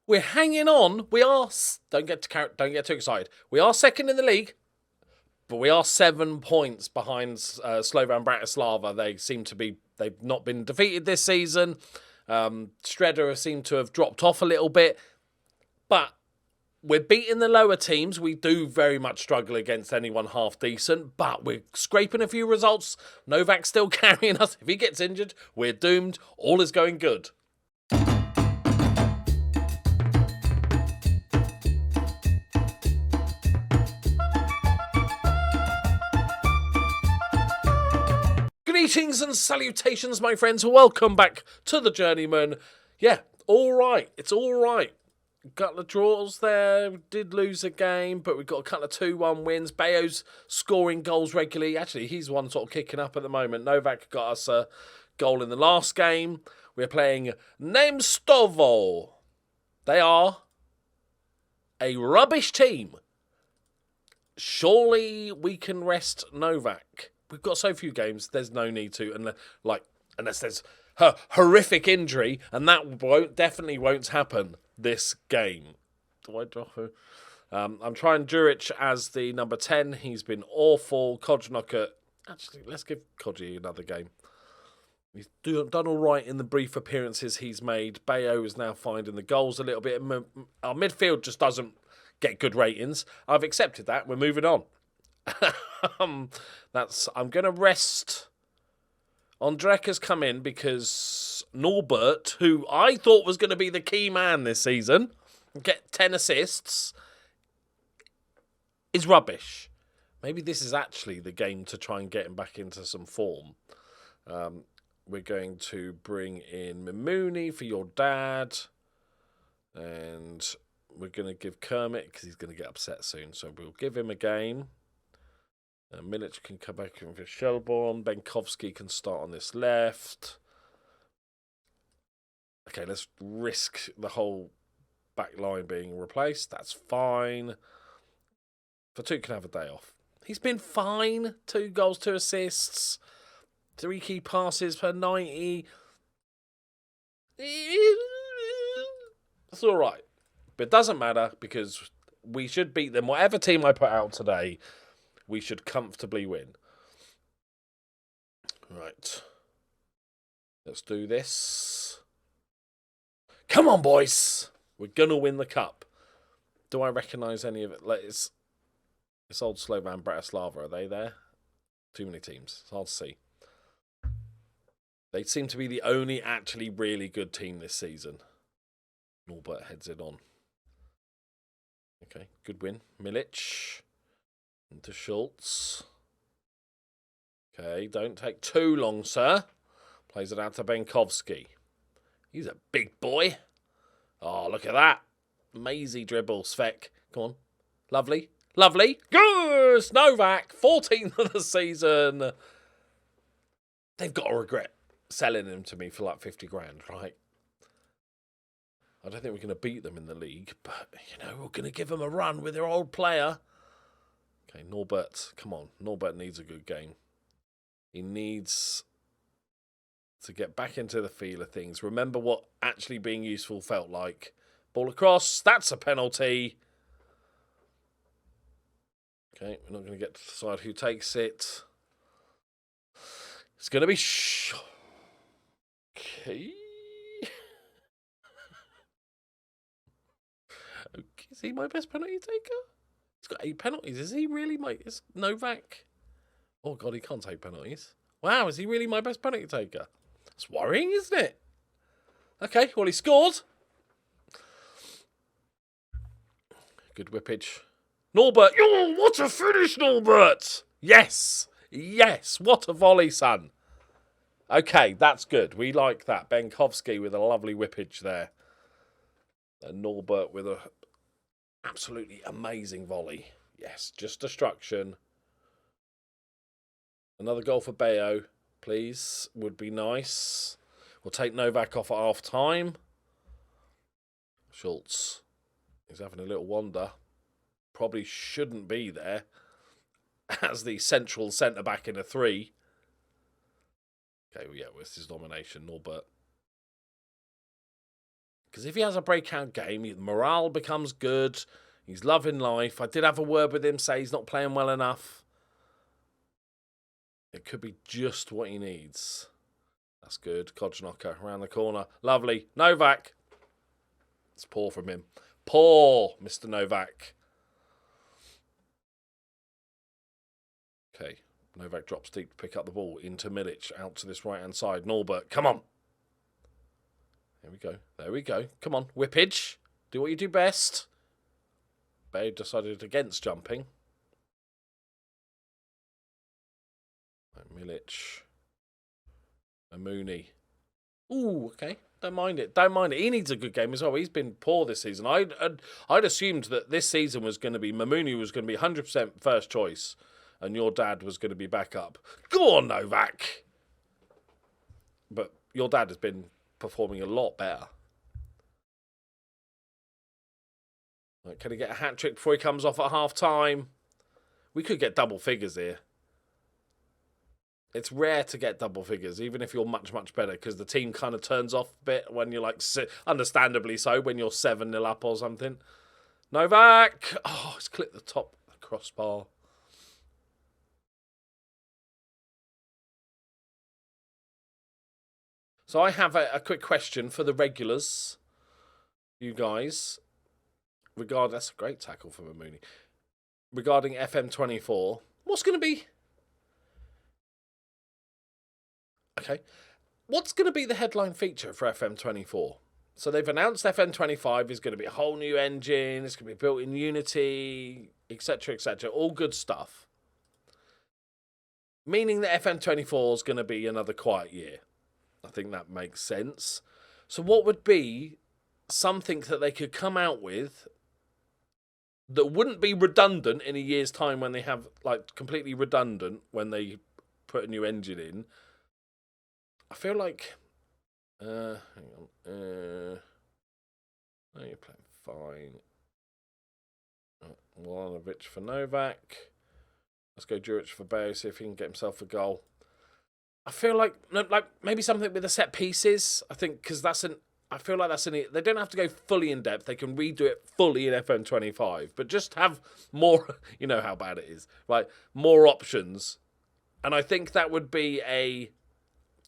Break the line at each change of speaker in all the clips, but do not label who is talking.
We're hanging on. We are. Don't get too excited. We are second in the league, but we are 7 points behind Slovan Bratislava. They seem to be. They've not been defeated this season. Shredder seem to have dropped off a little bit, but we're beating the lower teams. We do very much struggle against anyone half decent, but we're scraping a few results. Novak's still carrying us. If he gets injured, we're doomed. All is going good. Greetings and salutations, my friends. Welcome back to the Journeyman. Yeah, all right. It's all right. A couple of draws there. We did lose a game, but we've got a couple of 2-1 wins. Bayo's scoring goals regularly. Actually, he's one sort of kicking up at the moment. Novak got us a goal in the last game. We're playing Nemstovo. They are a rubbish team. Surely we can rest Novak. We've got so few games, there's no need to, unless there's a horrific injury, and that definitely won't happen this game. Do I drop her? I'm trying Juric as the number 10. He's been awful. Kodjnoka. Actually, let's give Kodji another game. He's done all right in the brief appearances he's made. Bayo is now finding the goals a little bit. Our midfield just doesn't get good ratings. I've accepted that. We're moving on. I'm going to rest. Ondrek has come in because Norbert, who I thought was going to be the key man this season, get 10 assists, is rubbish. Maybe this is actually the game to try and get him back into some form. We're going to bring in Mimuni for your dad. And we're going to give Kermit, because he's going to get upset soon. So we'll give him a game. Milic can come back in for Shelbourne. Benkovsky can start on this left. Okay, let's risk the whole back line being replaced. That's fine. Fatu can have a day off. He's been fine. 2 goals, 2 assists. 3 key passes per 90. That's all right. But it doesn't matter because we should beat them. Whatever team I put out today, we should comfortably win. Right. Let's do this. Come on, boys. We're going to win the cup. Do I recognise any of it? It's old Slovan Bratislava. Are they there? Too many teams. It's hard to see. They seem to be the only actually really good team this season. Norbert heads it on. Okay, good win. Milic. To Schultz. Okay, don't take too long, sir. Plays it out to Benkovsky. He's a big boy. Oh, look at that. Mazy dribble, Svek. Come on. Lovely. Lovely. Good! Novak, 14th of the season. They've got to regret selling him to me for like 50 grand, right? I don't think we're going to beat them in the league, but, we're going to give them a run with their old player. Okay, Norbert, come on. Norbert needs a good game. He needs to get back into the feel of things. Remember what actually being useful felt like. Ball across. That's a penalty. Okay, we're not going to get to decide who takes it. It's going to be... Okay. Is he my best penalty taker? He's got 8 penalties. Is he really is Novak? Oh, God, he can't take penalties. Wow, is he really my best penalty taker? It's worrying, isn't it? Okay, well, he scored. Good whippage. Norbert. Oh, what a finish, Norbert. Yes. Yes. What a volley, son. Okay, that's good. We like that. Benkovsky with a lovely whippage there. And Norbert with a absolutely amazing volley. Yes, just destruction. Another goal for Bayo, please. Would be nice. We'll take Novak off at half time. Schultz. He's having a little wander. Probably shouldn't be there as the central centre-back in a 3. Okay, well, yeah, where's his domination? Norbert. Because if he has a breakout game, morale becomes good. He's loving life. I did have a word with him, say he's not playing well enough. It could be just what he needs. That's good. Kodznaka around the corner. Lovely. Novak. It's poor from him. Poor, Mr. Novak. Okay. Novak drops deep to pick up the ball into Milic. Out to this right-hand side. Norbert, come on. There we go. There we go. Come on. Whippage. Do what you do best. Babe decided against jumping. Milic. Mooney. Ooh, okay. Don't mind it. Don't mind it. He needs a good game as well. He's been poor this season. I'd assumed that this season was going to be, Mamouni was going to be 100% first choice and your dad was going to be backup. Go on, Novak. But your dad has been performing a lot better. Right, can he get a hat-trick before he comes off at half-time? We could get double figures here. It's rare to get double figures, even if you're much, much better, because the team kind of turns off a bit when you're like, understandably so, when you're 7-0 up or something. Novak! Oh, it's clipped the top of the crossbar. So I have a quick question for the regulars, you guys. That's a great tackle from Mooney. Regarding FM24, what's going to be... Okay. What's going to be the headline feature for FM24? So they've announced FM25 is going to be a whole new engine. It's going to be built in Unity, etc., etc. All good stuff. Meaning that FM24 is going to be another quiet year. I think that makes sense. So what would be something that they could come out with that wouldn't be redundant in a year's time when they have, like, completely redundant when they put a new engine in? I feel like, hang on, no, you're playing fine. Milanovic for Novak. Let's go Juric for Bayo, see if he can get himself a goal. I feel like maybe something with the set pieces. I think because I feel like that's they don't have to go fully in depth. They can redo it fully in FM25, but just have more. You know how bad it is, right? More options, and I think that would be a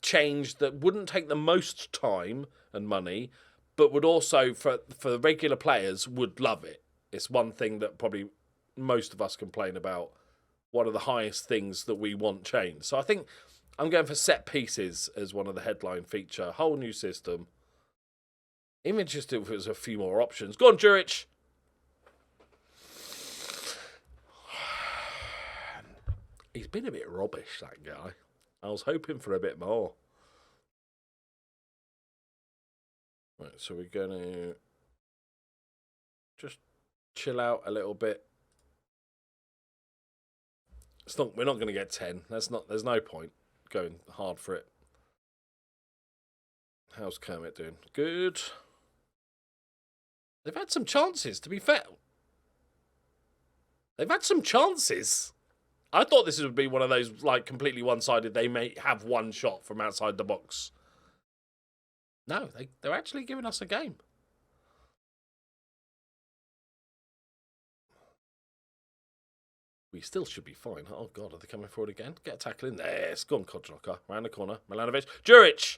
change that wouldn't take the most time and money, but would also, for the regular players, would love it. It's one thing that probably most of us complain about. One of the highest things that we want changed. So I think I'm going for set pieces as one of the headline feature. Whole new system. Even just if it was a few more options. Go on, Juric. He's been a bit rubbish, that guy. I was hoping for a bit more. Right, so we're going to just chill out a little bit. We're not going to get 10. There's no point going hard for it. How's Kermit doing? Good. They've had some chances, to be fair. They've had some chances. I thought this would be one of those, like, completely one-sided. They may have one shot from outside the box. No, they're actually giving us a game. We still should be fine. Oh, God, are they coming forward again? Get a tackle in there. It's gone, Kodznaka. Round the corner. Milanovic. Juric.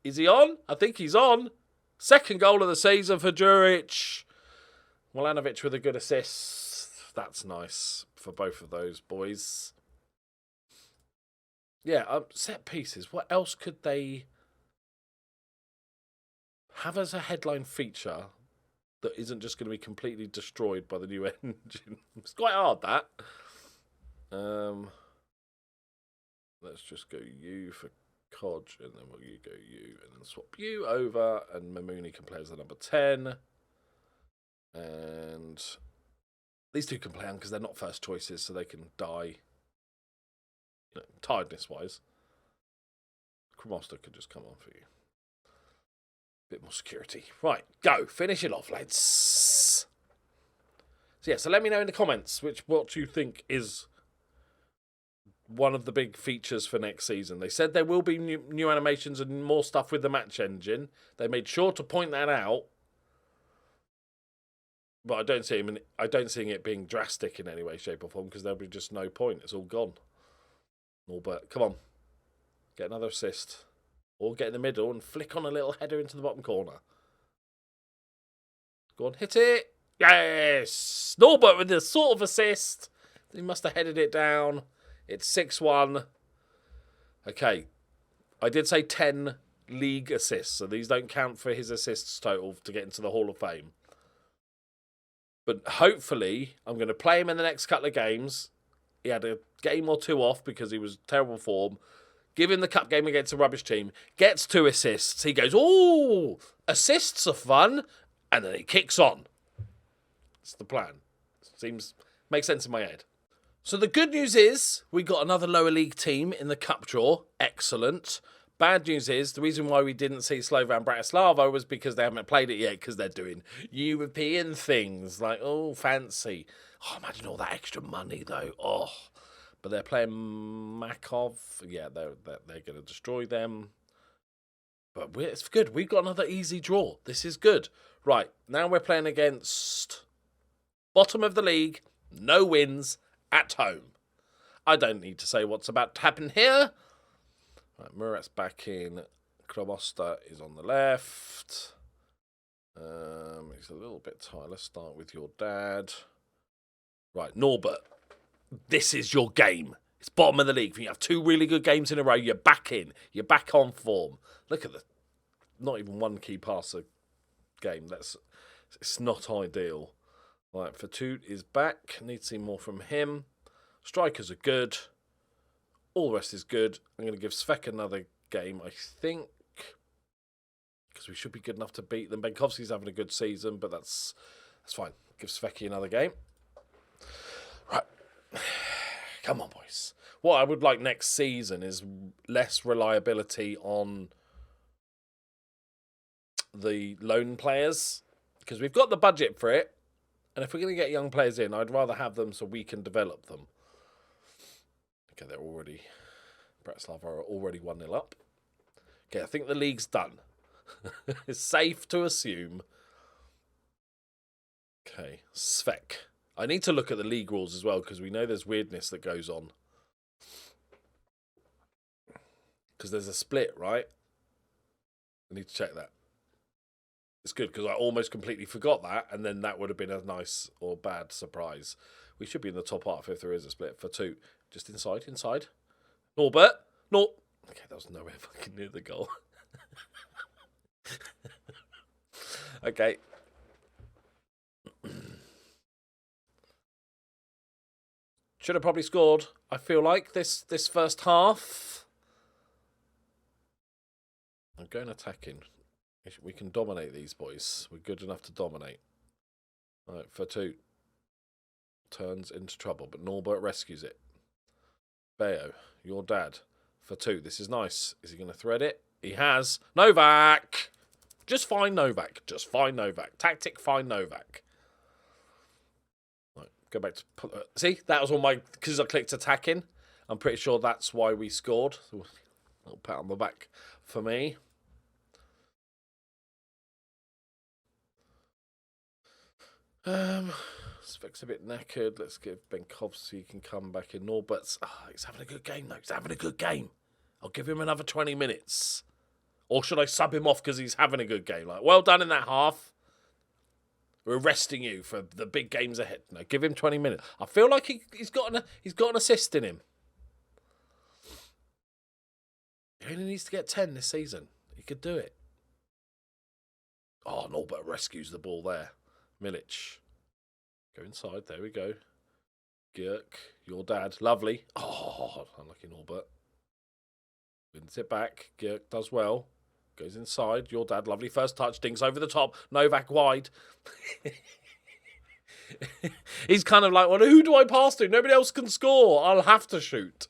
Is he on? I think he's on. Second goal of the season for Juric. Milanovic with a good assist. That's nice for both of those boys. Yeah, set pieces. What else could they have as a headline feature that isn't just going to be completely destroyed by the new engine? It's quite hard, that. Let's just go you for Kodge, and then we'll go you, and then swap you over, and Mamouni can play as the number 10. And these two can play on because they're not first choices, so they can die, you know, tiredness-wise. Cremaster could just come on for you. Bit more security. Right, go. Finish it off, lads. So, yeah, so let me know in the comments what you think is one of the big features for next season. They said there will be new animations and more stuff with the match engine. They made sure to point that out. But I don't see it being drastic in any way, shape, or form because there'll be just no point. It's all gone. Norbert, come on. Get another assist. Or get in the middle and flick on a little header into the bottom corner. Go on, hit it. Yes! Norbert with the sort of assist. He must have headed it down. It's 6-1. Okay. I did say 10 league assists, so these don't count for his assists total to get into the Hall of Fame. But hopefully, I'm going to play him in the next couple of games. He had a game or two off because he was terrible form. Give him the cup game against a rubbish team. Gets 2 assists. He goes, ooh, assists are fun. And then he kicks on. That's the plan. Makes sense in my head. So the good news is we got another lower league team in the cup draw. Excellent. Bad news is the reason why we didn't see Slovan Bratislava was because they haven't played it yet because they're doing European things. Like, oh, fancy. Oh, imagine all that extra money, though. Oh. But they're playing Makov. Yeah, they're going to destroy them. But it's good. We've got another easy draw. This is good. Right, now we're playing against bottom of the league, no wins, at home. I don't need to say what's about to happen here. Right, Murat's back in. COOLERMASTER is on the left. He's a little bit tired. Let's start with your dad. Right, Norbert. This is your game. It's bottom of the league. You have 2 really good games in a row. You're back in. You're back on form. Look at not even 1 key passer game. It's not ideal. Right, Fortut is back. Need to see more from him. Strikers are good. All the rest is good. I'm going to give Svek another game, I think, because we should be good enough to beat them. Benkovski's having a good season, but that's fine. Give Sveki another game. Right. Come on, boys. What I would like next season is less reliability on the loan players, because we've got the budget for it, and if we're going to get young players in, I'd rather have them so we can develop them. Okay, Bratislava are already 1-0 up. Okay, I think the league's done. It's safe to assume. Okay, Svek. I need to look at the league rules as well, because we know there's weirdness that goes on. Because there's a split, right? I need to check that. It's good, because I almost completely forgot that, and then that would have been a nice or bad surprise. We should be in the top half if there is a split for 2. Just inside. Norbert. No. Okay, that was nowhere fucking near the goal. Okay. Should have probably scored, I feel like, this first half. I'm going attacking. We can dominate these boys. We're good enough to dominate. All right, Fortut turns into trouble, but Norbert rescues it. Bayo, your dad. Fortut, this is nice. Is he going to thread it? He has. Novak! Just find Novak. Tactic, find Novak. Right, go back to... See, that was all my... Because I clicked attacking. I'm pretty sure that's why we scored. A little pat on the back for me. Svek's a bit knackered. Let's give Benkovski, he can come back in. Norbert's, he's having a good game, though. He's having a good game. I'll give him another 20 minutes. Or should I sub him off because he's having a good game? Like, well done in that half. We're resting you for the big games ahead. No, give him 20 minutes. I feel like he's got an assist in him. He only needs to get 10 this season. He could do it. Oh, Norbert rescues the ball there. Milic. Go inside. There we go. Gierk, your dad. Lovely. Oh, unlucky Norbert. Wins it back. Gierk does well. Goes inside. Your dad. Lovely first touch. Dinks over the top. Novak wide. He's kind of like, well, who do I pass to? Nobody else can score. I'll have to shoot.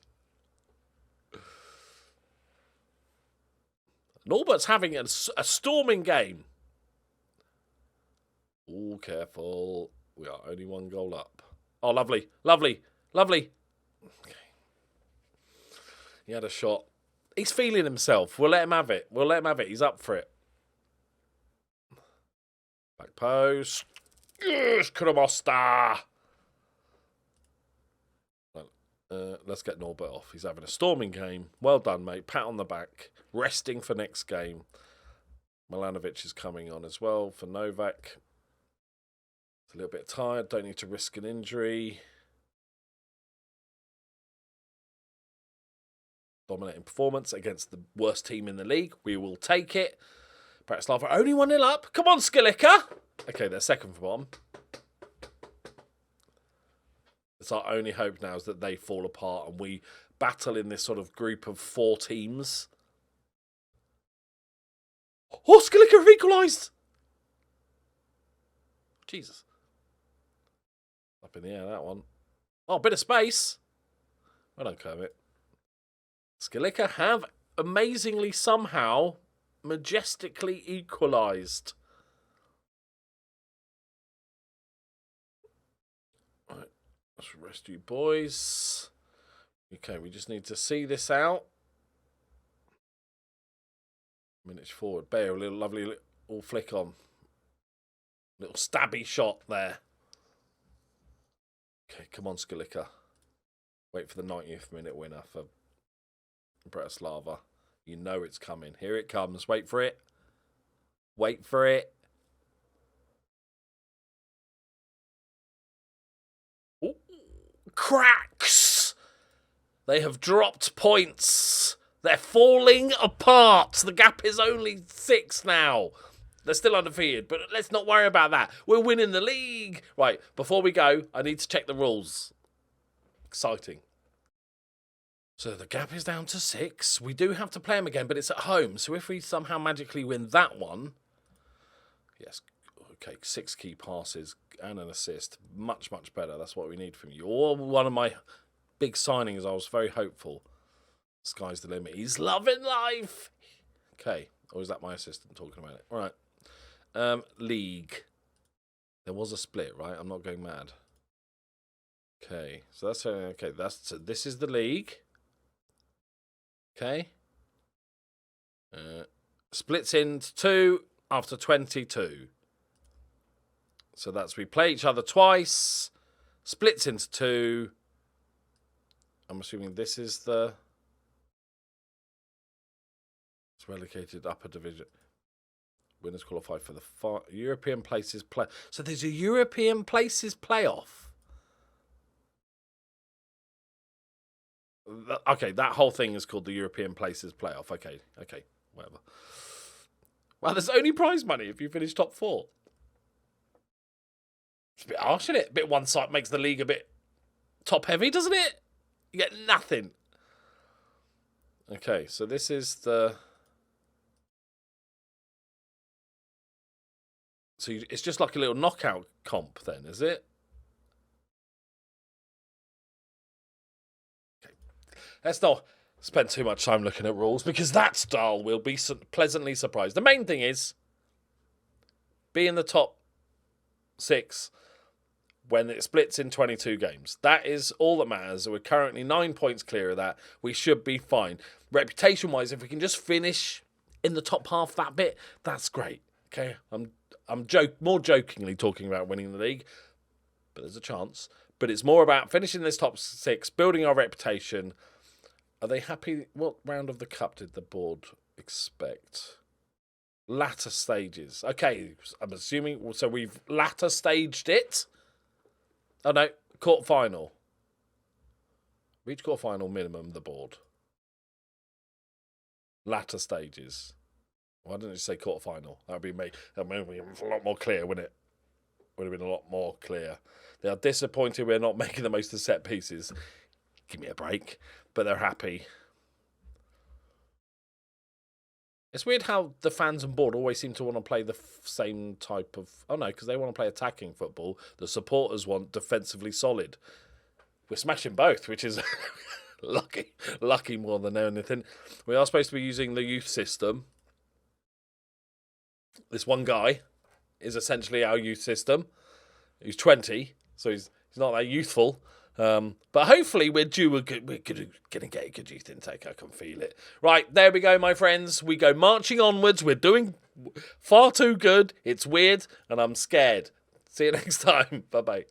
Norbert's having a storming game. Oh, careful. We are only 1 goal up. Oh, lovely. Lovely. Lovely. Okay. He had a shot. He's feeling himself. We'll let him have it. We'll let him have it. He's up for it. Back post. Yes, COOLERMASTER. Let's get Norbert off. He's having a storming game. Well done, mate. Pat on the back. Resting for next game. Milanovic is coming on as well for Novak. He's a little bit tired. Don't need to risk an injury. Dominating performance against the worst team in the league. We will take it. Bratislava only 1-0 up. Come on, Skilica. Okay, they're second from bottom. It's our only hope now is that they fall apart and we battle in this sort of group of 4 teams. Oh, Skilica have equalised! Jesus. Up in the air, that one. Oh, bit of space. Well done, Kermit. Skilica have amazingly somehow majestically equalised. Right, let's rest you boys. Okay, we just need to see this out. Minutes forward. Bear, a little lovely little flick on. Little stabby shot there. Okay, come on, Skilica. Wait for the 90th minute winner for Bratislava. You know it's coming. Here it comes. Wait for it. Wait for it. Ooh, cracks! They have dropped points. They're falling apart. The gap is only 6 now. They're still undefeated, but let's not worry about that. We're winning the league. Right, before we go, I need to check the rules. Exciting. So the gap is down to 6. We do have to play them again, but it's at home. So if we somehow magically win that one... Yes, okay, 6 key passes and an assist. Much, much better. That's what we need from you. Or one of my big signings, I was very hopeful. Sky's the limit. He's loving life. Okay. Or is that my assistant talking about it? All right. League. There was a split, right? I'm not going mad. Okay. So that's okay. So this is the league. Okay. Splits into 2 after 22. So that's we play each other twice. Splits into 2. I'm assuming this is the... Relegated upper division. Winners qualify for the European places play. So there's a European places playoff. Okay, that whole thing is called the European places playoff. Okay, whatever. Well, there's only prize money if you finish top 4. It's a bit harsh, isn't it? A bit one side makes the league a bit top heavy, doesn't it? You get nothing. Okay, so this is the... So it's just like a little knockout comp then, is it? Okay. Let's not spend too much time looking at rules because that style will be pleasantly surprised. The main thing is be in the top 6 when it splits in 22 games. That is all that matters. We're currently 9 points clear of that. We should be fine. Reputation-wise, if we can just finish in the top half that bit, that's great. Okay, I'm more jokingly talking about winning the league, but there's a chance. But it's more about finishing this top 6, building our reputation. Are they happy? What round of the cup did the board expect? Latter stages. Okay, I'm assuming. So we've latter staged it. Oh no, quarter-final. Reach quarter-final minimum, the board. Latter stages. Why didn't you say quarter-final? That would be me. That would be a lot more clear, wouldn't it? Would have been a lot more clear. They are disappointed we're not making the most of set pieces. Give me a break. But they're happy. It's weird how the fans and board always seem to want to play the same type of... Oh, no, because they want to play attacking football. The supporters want defensively solid. We're smashing both, which is lucky more than anything. We are supposed to be using the youth system. This one guy is essentially our youth system. He's 20, so he's not that youthful, But hopefully we're going to get a good youth intake. I can feel it. Right, there we go, my friends. We go marching onwards. We're doing far too good. It's weird, and I'm scared. See you next time. Bye-bye.